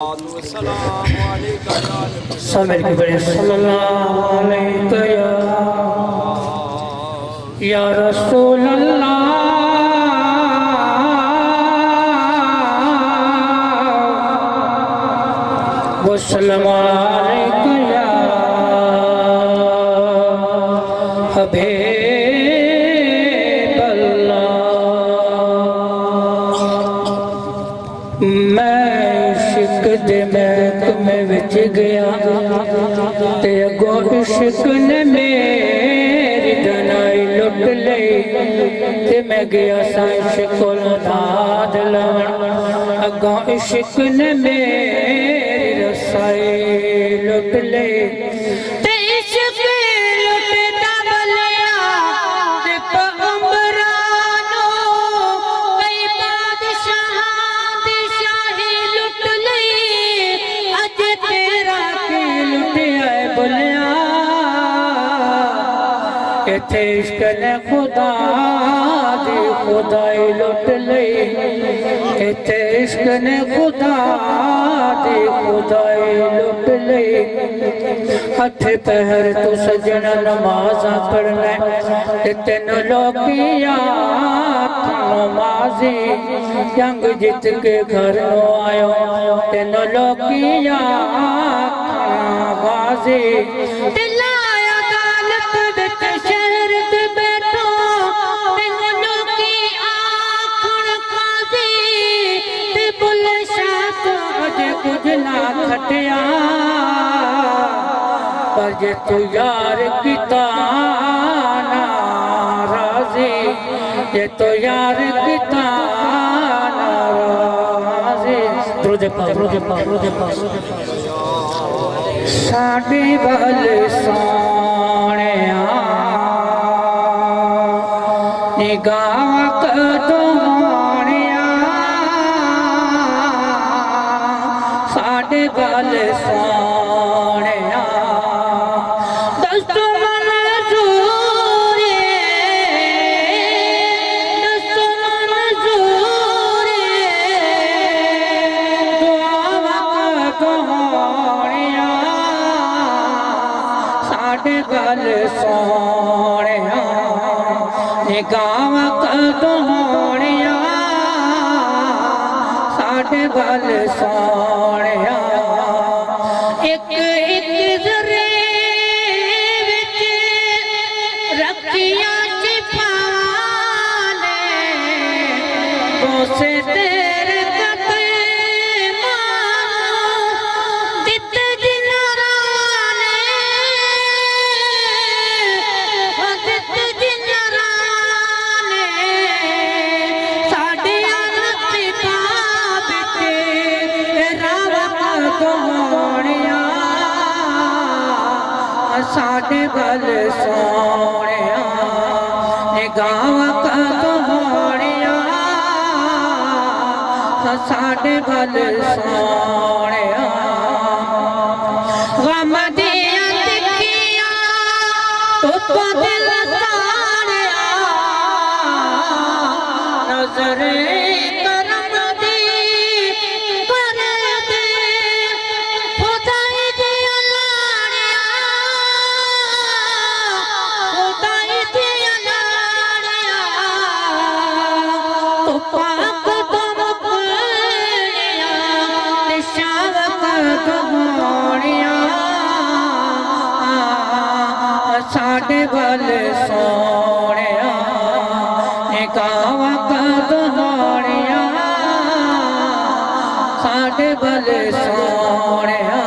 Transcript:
या रसूल अल्लाह वसल्लम अलैका या हबीब अल्लाह। मैं इश्क दे महकमे विच गया ते अगो इश्क ने मेरी दनाई लुट लई ते मैं गया सा इश्क कोल दाद लवन अगो इश्क ने मेरी रसाई लुट लई ते इश्क लुटदा बलिया ते पैगंबरानो कई बादशाहां दी शाही लुट लई अज तेरा की लुटिया बलिया इत्थे इश्क ने खुदा दी खुदाई लुट लई इत्थे इश्क ने खुदा दी खुदाई लुट लई। हथ पहर तू सजन नमाज़ा पढ़ना ते तेन लोकिया नमाजी जंग जित के घर नो आयो तेन लोकिया गाजी कुछ ना खटिया पर जे तू यार किता नाराजी जे तू यार किता नाराजी साडी बल सोनिया निगाह कदों साडे गल सोनिया दस्तू मंजूरे दुआवा कहोनिया साडे गल सोनिया निगाह कहोनिया साडे गल सोनिया एक एक जरे विच रखिया चिपाने बोसे तेरे कदमां दित जिनराने दित जिनराने साडे साडे गल सोनिया निगाह कहोनिया साडे गल सोनिया गम दिया तिखिया धुप दिल साड़िया नजरे साडे गल सोनिया निगाह कहोनिया साडे गल सोनिया।